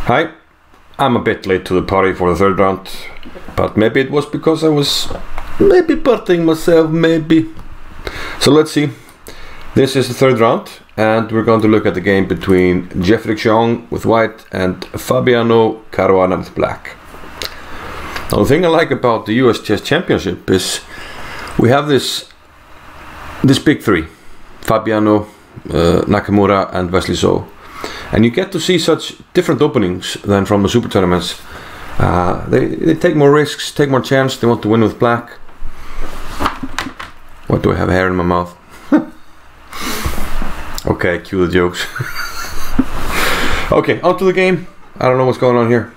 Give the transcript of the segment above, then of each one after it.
Hi, I'm a bit late to the party for the third round, but maybe it was because I was maybe partying myself, maybe. So let's see. This is the third round, and we're going to look at the game between Jeffery Xiong with white and Fabiano Caruana with black. Now, the thing I like about the US Chess Championship is we have this big three: Fabiano, Nakamura and Wesley So. And you get to see such different openings than from the super tournaments. They take more risks, take more chance, they want to win with black. What do I have hair in my mouth? Okay, cue the jokes. Okay, on to the game. I don't know what's going on here.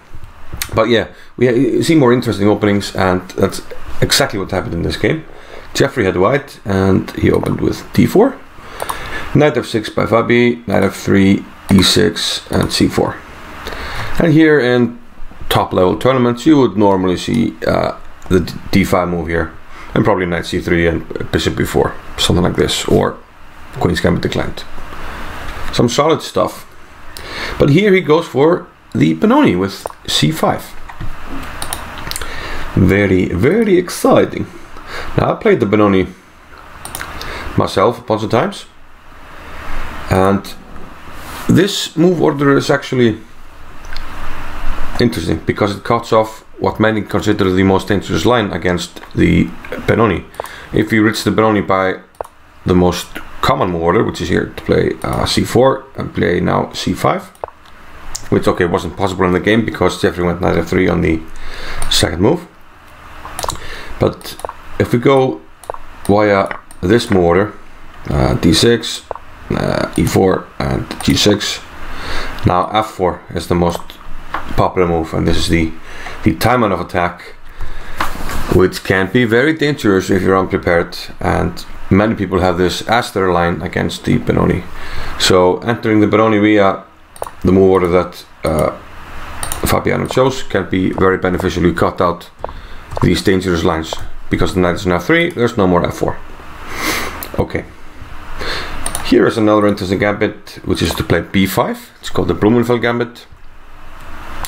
But yeah, we see more interesting openings, and that's exactly what happened in this game. Jeffery had white and he opened with d4. Knight f6 by Fabi, knight f3, e6 and c4. And here in top level tournaments you would normally see the d5 move here, and probably knight c3 and bishop b4, something like this, or queen's gambit declined. Some solid stuff. But here he goes for the Benoni with c5. Very, very exciting. Now, I played the Benoni myself a bunch of times, and this move order is actually interesting because it cuts off what many consider the most dangerous line against the Benoni. If you reach the Benoni by the most common move order, which is here to play c4 and play now c5, which okay wasn't possible in the game because Jeffery went knight f3 on the second move. But if we go via this move order, d6, e4 and g6, now f4 is the most popular move, and this is the timing of attack, which can be very dangerous if you're unprepared, and many people have this as their line against the Benoni. So entering the Benoni via the move order that Fabiano chose can be very beneficial. You cut out these dangerous lines because the knight is now f3, there's no more f4. Okay. Here is another interesting gambit, which is to play b5. It's called the Blumenfeld gambit.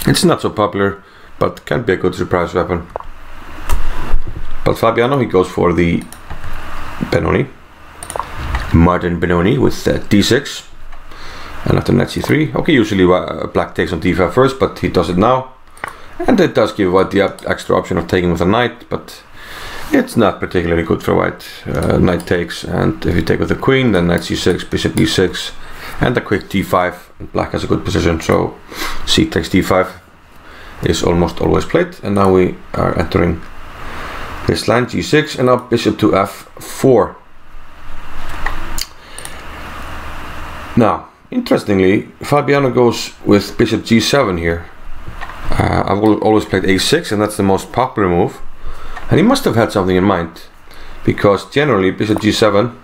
It's not so popular, but can be a good surprise weapon. But Fabiano, he goes for the Benoni, modern Benoni with d6, and after knight c3. Okay, usually black takes on d5 first, but he does it now, and it does give white the extra option of taking with a knight, but it's not particularly good for white. Knight takes, and if you take with the queen, then knight c6, bishop e6, and a quick d5. Black has a good position, so c takes d5 is almost always played. And now we are entering this line, g6, and now bishop to f4. Now, interestingly, Fabiano goes with bishop g7 here. I've always played a6, and that's the most popular move. And he must have had something in mind, because generally bishop g7,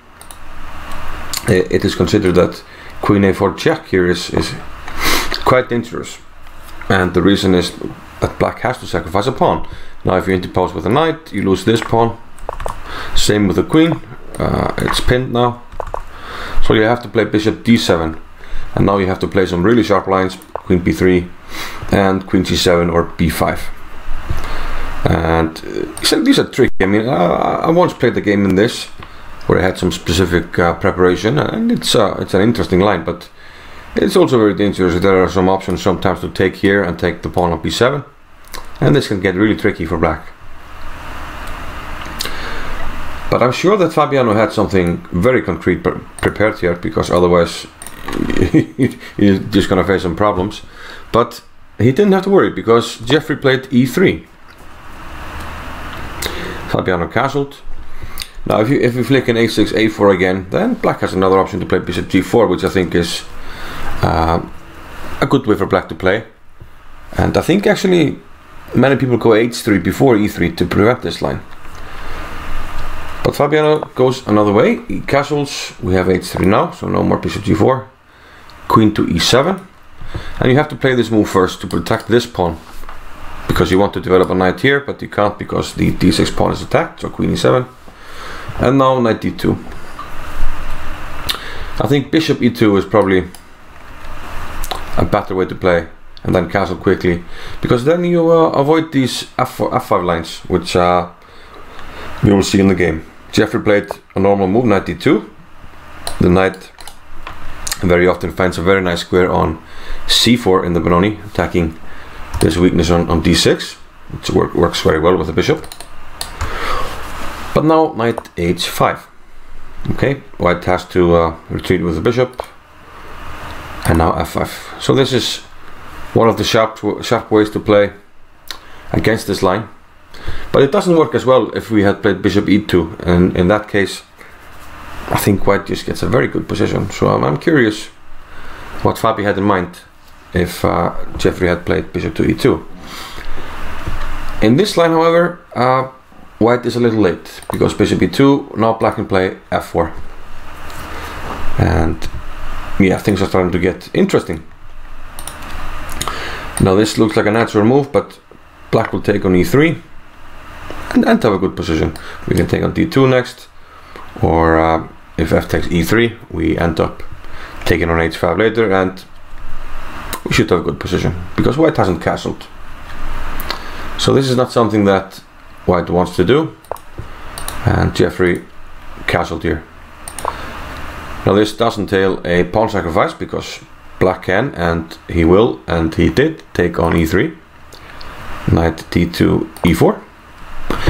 it is considered that queen a4 check here is quite dangerous, and the reason is that black has to sacrifice a pawn. Now if you interpose with a knight, you lose this pawn. Same with the queen, it's pinned now, so you have to play bishop d7, and now you have to play some really sharp lines, queen b3 and queen c7 or b5. And these are tricky. I mean, I once played the game in this, where I had some specific preparation, and it's an interesting line, but it's also very dangerous. There are some options sometimes to take here and take the pawn on b7, and this can get really tricky for black. But I'm sure that Fabiano had something very concrete prepared here, because otherwise he's just gonna face some problems. But he didn't have to worry, because Jeffery played e3. Fabiano castled. Now if you flick in a6, a4 again, then black has another option to play bishop g4, which I think is a good way for black to play. And I think actually many people go h3 before e3 to prevent this line. But Fabiano goes another way. He castles. We have h3 now, so no more bishop g4. Queen to e7. And you have to play this move first to protect this pawn, because you want to develop a knight here, but you can't because the d6 pawn is attacked, so queen e7. And now knight d2. I think bishop e2 is probably a better way to play and then castle quickly, because then you avoid these f5 lines, which we will see in the game. Jeffery played a normal move, knight d2. The knight very often finds a very nice square on c4 in the Benoni, attacking this weakness on d6, which works very well with the bishop. But now knight h5. Okay, white has to retreat with the bishop, and now f5. So this is one of the sharp ways to play against this line. But it doesn't work as well if we had played bishop e2, and in that case I think white just gets a very good position. So I'm curious what Fabi had in mind if Jeffery had played bishop to e2. In this line, however, white is a little late, because bishop e2, now black can play f4. And yeah, things are starting to get interesting. Now this looks like a natural move, but black will take on e3 and have a good position. We can take on d2 next, or if f takes e3, we end up taking on h5 later, and we should have a good position because white hasn't castled. So this is not something that white wants to do, and Jeffery castled here. Now this does entail a pawn sacrifice, because black can, and he will, and he did take on e3, knight d2 e4.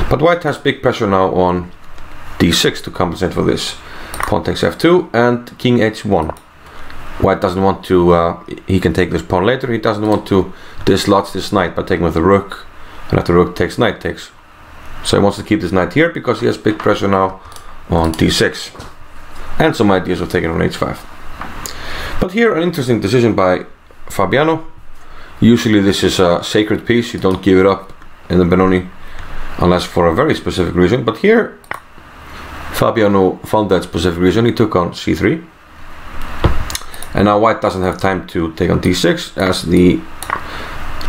But white has big pressure now on d6 to compensate for this. Pawn takes f2 and king h1. White doesn't want to, he can take this pawn later, he doesn't want to dislodge this knight by taking with the rook, and if the rook takes, knight takes. So he wants to keep this knight here because he has big pressure now on d6, and some ideas of taking on h5. But here an interesting decision by Fabiano. Usually this is a sacred piece, you don't give it up in the Benoni unless for a very specific reason, but here Fabiano found that specific reason. He took on c3, and now white doesn't have time to take on d6, as the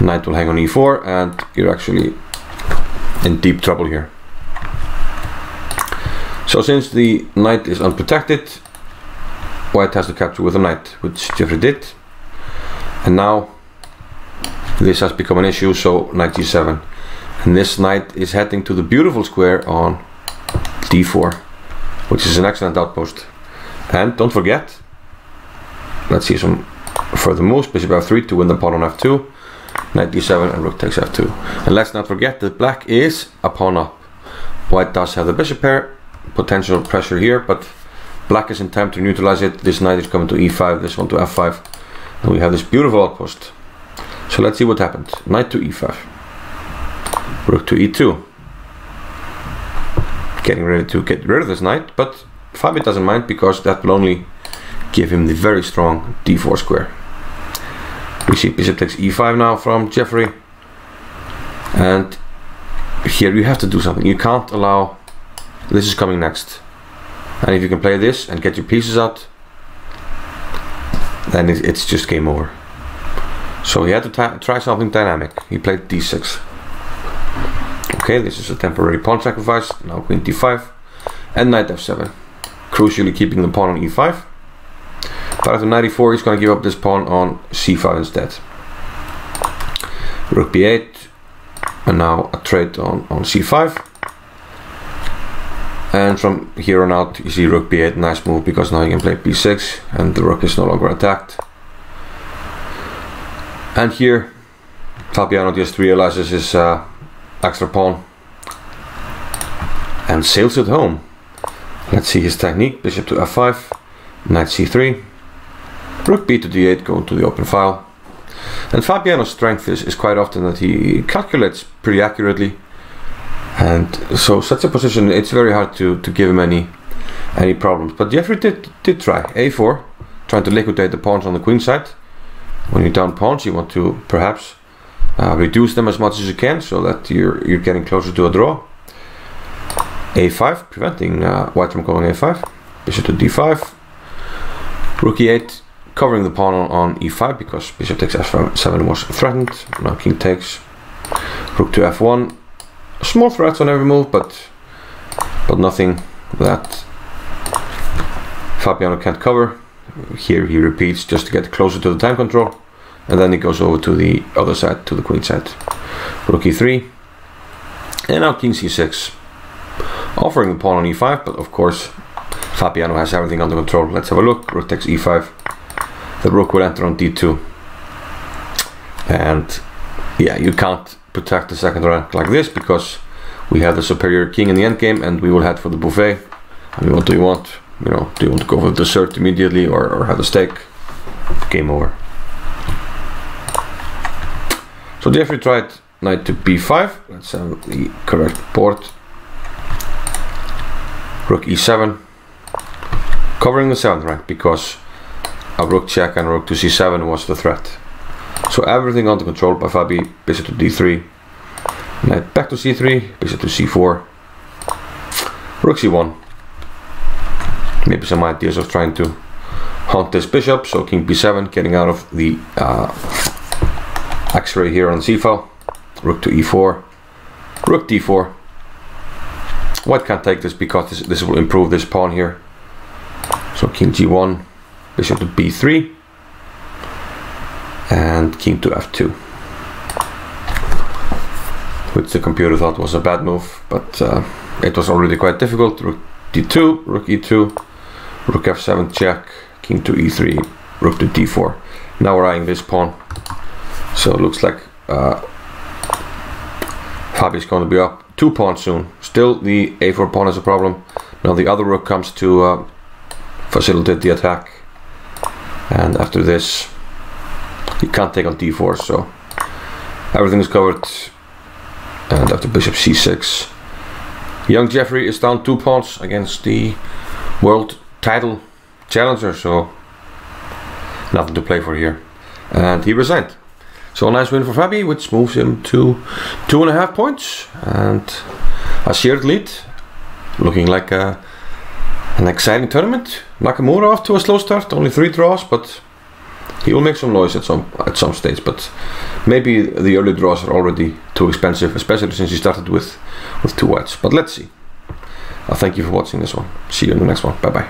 knight will hang on e4, and you're actually in deep trouble here. So since the knight is unprotected, white has to capture with a knight, which Jeffery did, and now this has become an issue. So knight g7, and this knight is heading to the beautiful square on d4, which is an excellent outpost. And don't forget, let's see some further moves. Bishop f3 to win the pawn on f2, knight d7, and rook takes f2. And let's not forget that black is a pawn up. White does have the bishop pair, potential pressure here, but black is in time to neutralize it. This knight is coming to e5, this one to f5, and we have this beautiful outpost. So let's see what happened. Knight to e5, rook to e2, getting ready to get rid of this knight, but Fabi doesn't mind, because that will only give him the very strong d4 square. We see bishop takes e5 now from Jeffery, and here you have to do something. You can't allow, this is coming next, and if you can play this and get your pieces out, then it's just game over. So he had to try something dynamic. He played d6. Okay, this is a temporary pawn sacrifice. Now queen d5 and knight f7, crucially keeping the pawn on e5. But after knight e4, he's going to give up this pawn on c5 instead. Rook b8, and now a trade on c5. And from here on out, you see rook b8, nice move, because now you can play b6 and the rook is no longer attacked. And here Fabiano just realizes his extra pawn and sails it home. Let's see his technique. Bishop to f5, knight c3, rook b to d8, going to the open file. And Fabiano's strength is quite often that he calculates pretty accurately, and so such a position, it's very hard to give him any problems. But Jeffery did try a4, trying to liquidate the pawns on the queen side. When you down pawns, you want to perhaps reduce them as much as you can, so that you're getting closer to a draw. a5, preventing white from going a5. Bishop to d5, rook e8, covering the pawn on e5, because bishop takes f7 was threatened. Now king takes, rook to f1. Small threats on every move, but nothing that Fabiano can't cover. Here he repeats just to get closer to the time control. and then he goes over to the other side, to the queen side. Rook e3, and now king c6, offering the pawn on e5, but of course Fabiano has everything under control. Let's have a look. Rook takes e5, the rook will enter on d2, and yeah, you can't protect the second rank like this because we have the superior king in the endgame, and we will head for the buffet. I mean, what do you want? You know, do you want to go for the dessert immediately, or have a steak? Game over. So Jeffery tried knight to b5. Let's have the correct board. Rook e7, covering the 7th rank because a rook check and rook to c7 was the threat. So everything under control by Fabi. Bishop to d3, knight back to c3, bishop to c4, rook c1. Maybe some ideas of trying to hunt this bishop, so king b7, getting out of the x-ray here on c-file. Rook to e4, rook d4. White can't take this because this will improve this pawn here. So king g1, bishop to b3, and king to f2, which the computer thought was a bad move, but it was already quite difficult. Rook d2, rook e2, rook f7 check, king to e3, rook to d4. Now we're eyeing this pawn, so it looks like Fabi's going to be up 2 pawns soon. Still the a4 pawn is a problem. Now the other rook comes to facilitate the attack, and after this he can't take on d4, so everything is covered. And after bishop c6, young Jeffery is down 2 pawns against the world title challenger, so nothing to play for here, and he resigned. So a nice win for Fabi, which moves him to 2.5 points and a shared lead, looking like an exciting tournament. Nakamura off to a slow start, only 3 draws, but he will make some noise at some stage. But maybe the early draws are already too expensive, especially since he started with 2 whites. But let's see. Thank you for watching this one. See you in the next one. Bye bye.